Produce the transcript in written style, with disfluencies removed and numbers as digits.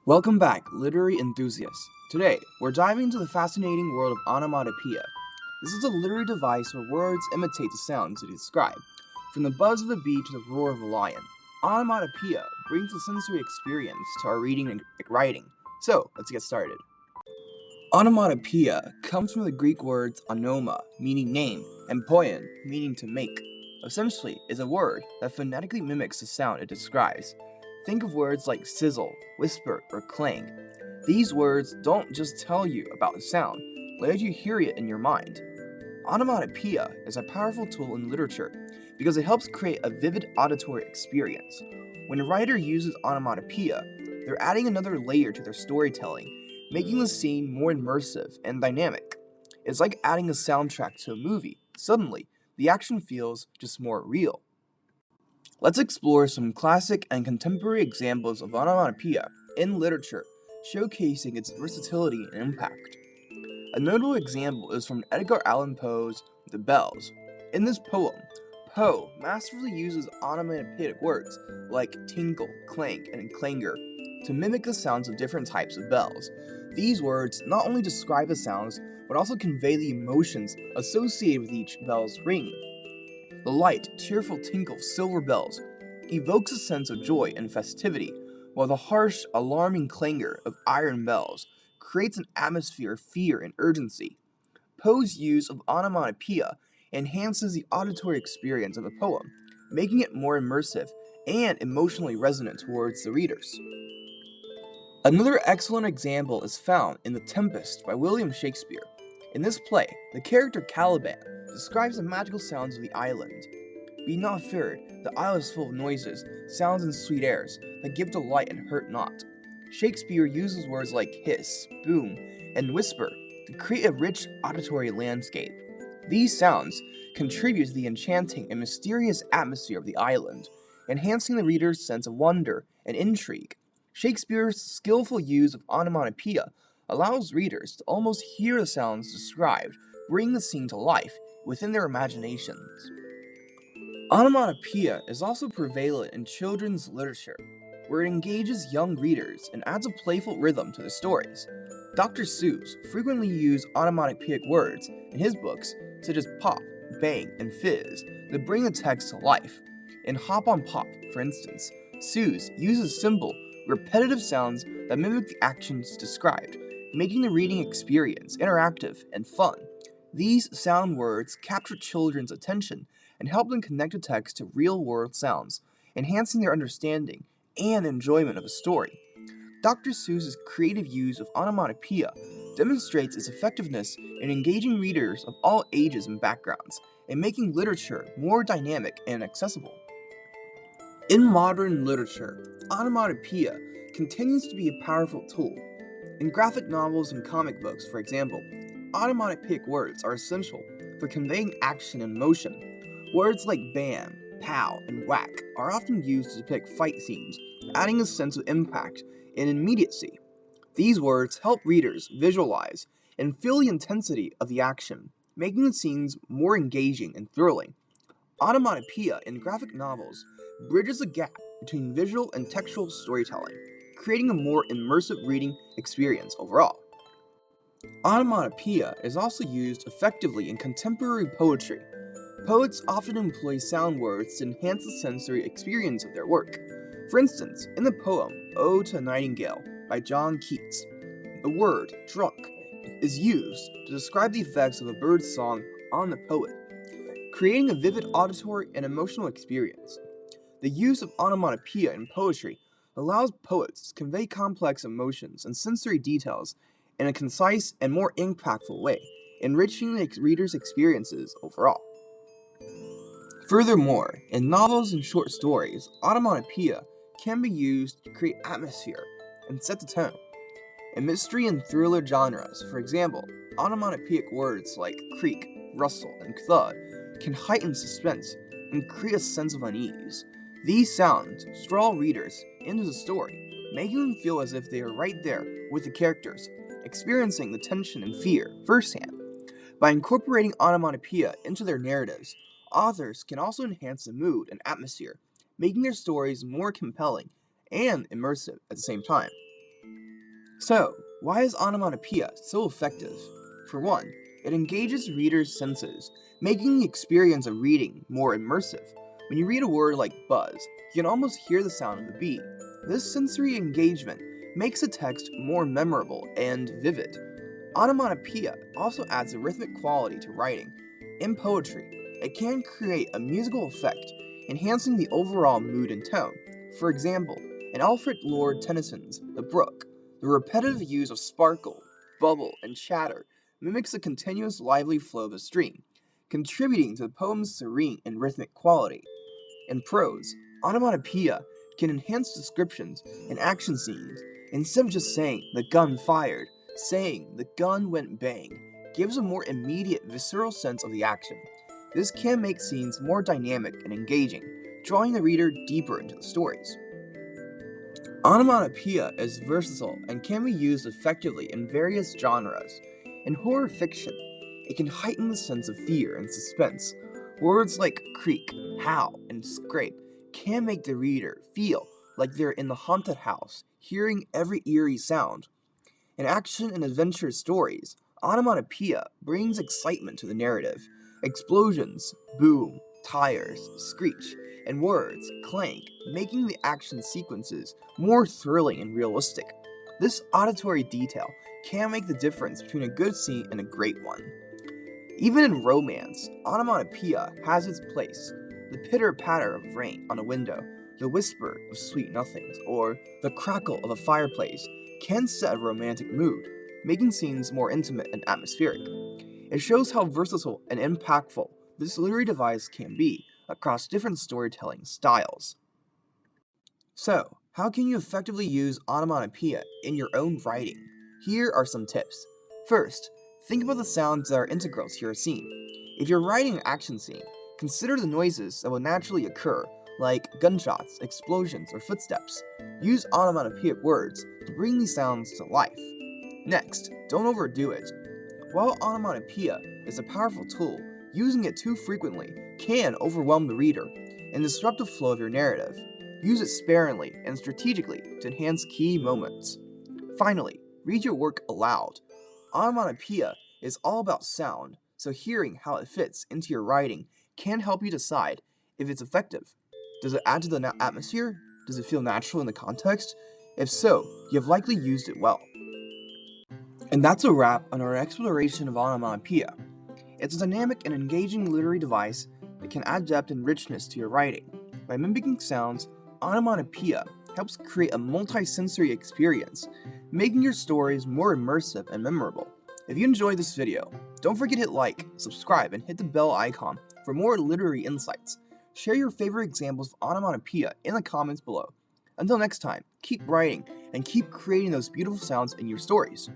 Welcome back, literary enthusiasts. Today, we're diving into the fascinating world of onomatopoeia. This is a literary device where words imitate the sounds they describe. From the buzz of a bee to the roar of a lion, onomatopoeia brings a sensory experience to our reading and writing. So, let's get started. Onomatopoeia comes from the Greek words onoma, meaning name, and poien, meaning to make. Essentially, is a word that phonetically mimics the sound it describes. Think of words like sizzle, whisper, or clang. These words don't just tell you about the sound, let you hear it in your mind. Onomatopoeia is a powerful tool in literature because it helps create a vivid auditory experience. When a writer uses onomatopoeia, they're adding another layer to their storytelling, making the scene more immersive and dynamic. It's like adding a soundtrack to a movie. Suddenly, the action feels just more real. Let's explore some classic and contemporary examples of onomatopoeia in literature, showcasing its versatility and impact. A notable example is from Edgar Allan Poe's The Bells. In this poem, Poe masterfully uses onomatopoeic words like tinkle, clank, and clangor to mimic the sounds of different types of bells. These words not only describe the sounds, but also convey the emotions associated with each bell's ringing. The light, tearful tinkle of silver bells evokes a sense of joy and festivity, while the harsh, alarming clangor of iron bells creates an atmosphere of fear and urgency. Poe's use of onomatopoeia enhances the auditory experience of the poem, making it more immersive and emotionally resonant towards the readers. Another excellent example is found in The Tempest by William Shakespeare. In this play, the character Caliban describes the magical sounds of the island. Be not feared, the isle is full of noises, sounds, and sweet airs that give delight and hurt not. Shakespeare uses words like hiss, boom, and whisper to create a rich auditory landscape. These sounds contribute to the enchanting and mysterious atmosphere of the island, enhancing the reader's sense of wonder and intrigue. Shakespeare's skillful use of onomatopoeia allows readers to almost hear the sounds described, bringing the scene to life within their imaginations. Onomatopoeia is also prevalent in children's literature, where it engages young readers and adds a playful rhythm to the stories. Dr. Seuss frequently used onomatopoeic words in his books, such as pop, bang, and fizz, to bring the text to life. In Hop on Pop, for instance, Seuss uses simple, repetitive sounds that mimic the actions described, making the reading experience interactive and fun. These sound words capture children's attention and help them connect the text to real-world sounds, enhancing their understanding and enjoyment of a story. Dr. Seuss's creative use of onomatopoeia demonstrates its effectiveness in engaging readers of all ages and backgrounds, and making literature more dynamic and accessible. In modern literature, onomatopoeia continues to be a powerful tool. In graphic novels and comic books, for example, onomatopoeic words are essential for conveying action and motion. Words like bam, pow, and whack are often used to depict fight scenes, adding a sense of impact and immediacy. These words help readers visualize and feel the intensity of the action, making the scenes more engaging and thrilling. Onomatopoeia in graphic novels bridges the gap between visual and textual storytelling, creating a more immersive reading experience overall. Onomatopoeia is also used effectively in contemporary poetry. Poets often employ sound words to enhance the sensory experience of their work. For instance, in the poem Ode to a Nightingale by John Keats, the word drunk is used to describe the effects of a bird's song on the poet, creating a vivid auditory and emotional experience. The use of onomatopoeia in poetry allows poets to convey complex emotions and sensory details in a concise and more impactful way, enriching the reader's experiences overall. Furthermore, in novels and short stories, onomatopoeia can be used to create atmosphere and set the tone. In mystery and thriller genres, for example, onomatopoeic words like creak, rustle, and thud can heighten suspense and create a sense of unease. These sounds draw readers into the story, making them feel as if they are right there with the characters, experiencing the tension and fear firsthand. By incorporating onomatopoeia into their narratives, authors can also enhance the mood and atmosphere, making their stories more compelling and immersive at the same time. So, why is onomatopoeia so effective? For one, it engages readers' senses, making the experience of reading more immersive. When you read a word like buzz, you can almost hear the sound of the bee. This sensory engagement makes the text more memorable and vivid. Onomatopoeia also adds a rhythmic quality to writing. In poetry, it can create a musical effect, enhancing the overall mood and tone. For example, in Alfred Lord Tennyson's The Brook, the repetitive use of sparkle, bubble, and chatter mimics the continuous lively flow of a stream, contributing to the poem's serene and rhythmic quality. In prose, onomatopoeia can enhance descriptions and action scenes. Instead of just saying, "the gun fired," saying, "the gun went bang," gives a more immediate, visceral sense of the action. This can make scenes more dynamic and engaging, drawing the reader deeper into the stories. Onomatopoeia is versatile and can be used effectively in various genres. In horror fiction, it can heighten the sense of fear and suspense. Words like creak, howl, and scrape can make the reader feel like they're in the haunted house, hearing every eerie sound. In action and adventure stories, onomatopoeia brings excitement to the narrative. Explosions, boom, tires, screech, and words clank, making the action sequences more thrilling and realistic. This auditory detail can make the difference between a good scene and a great one. Even in romance, onomatopoeia has its place. The pitter-patter of rain on a window, the whisper of sweet nothings, or the crackle of a fireplace can set a romantic mood, making scenes more intimate and atmospheric. It shows how versatile and impactful this literary device can be across different storytelling styles. So, how can you effectively use onomatopoeia in your own writing? Here are some tips. First, think about the sounds that are integral to your scene. If you're writing an action scene, consider the noises that will naturally occur, like gunshots, explosions, or footsteps. Use onomatopoeic words to bring these sounds to life. Next, don't overdo it. While onomatopoeia is a powerful tool, using it too frequently can overwhelm the reader and disrupt the flow of your narrative. Use it sparingly and strategically to enhance key moments. Finally, read your work aloud. Onomatopoeia is all about sound, so hearing how it fits into your writing can help you decide if it's effective. Does it add to the atmosphere? Does it feel natural in the context? If so, you have likely used it well. And that's a wrap on our exploration of onomatopoeia. It's a dynamic and engaging literary device that can add depth and richness to your writing. By mimicking sounds, onomatopoeia helps create a multi-sensory experience, making your stories more immersive and memorable. If you enjoyed this video, don't forget to hit like, subscribe, and hit the bell icon for more literary insights. Share your favorite examples of onomatopoeia in the comments below. Until next time, keep writing and keep creating those beautiful sounds in your stories.